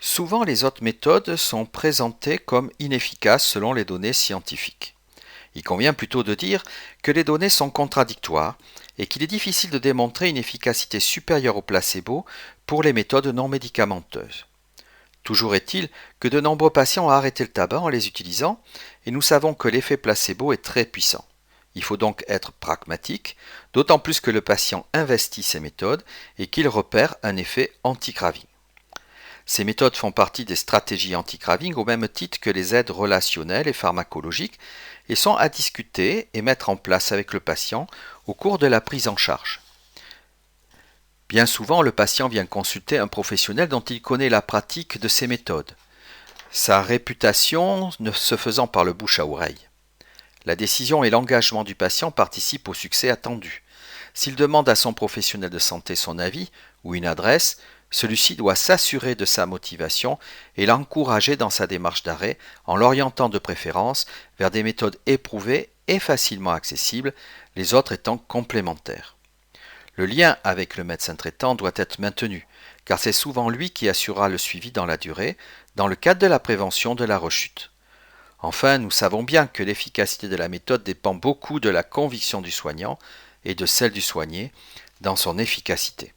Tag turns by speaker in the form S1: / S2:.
S1: Souvent, les autres méthodes sont présentées comme inefficaces selon les données scientifiques. Il convient plutôt de dire que les données sont contradictoires et qu'il est difficile de démontrer une efficacité supérieure au placebo pour les méthodes non médicamenteuses. Toujours est-il que de nombreux patients ont arrêté le tabac en les utilisant et nous savons que l'effet placebo est très puissant. Il faut donc être pragmatique, d'autant plus que le patient investit ces méthodes et qu'il repère un effet anti-craving. Ces méthodes font partie des stratégies anti-craving au même titre que les aides relationnelles et pharmacologiques et sont à discuter et mettre en place avec le patient au cours de la prise en charge. Bien souvent, le patient vient consulter un professionnel dont il connaît la pratique de ces méthodes, sa réputation ne se faisant par le bouche à oreille. La décision et l'engagement du patient participent au succès attendu. S'il demande à son professionnel de santé son avis ou une adresse, celui-ci doit s'assurer de sa motivation et l'encourager dans sa démarche d'arrêt en l'orientant de préférence vers des méthodes éprouvées et facilement accessibles, les autres étant complémentaires. Le lien avec le médecin traitant doit être maintenu, car c'est souvent lui qui assurera le suivi dans la durée, dans le cadre de la prévention de la rechute. Enfin, nous savons bien que l'efficacité de la méthode dépend beaucoup de la conviction du soignant et de celle du soigné dans son efficacité.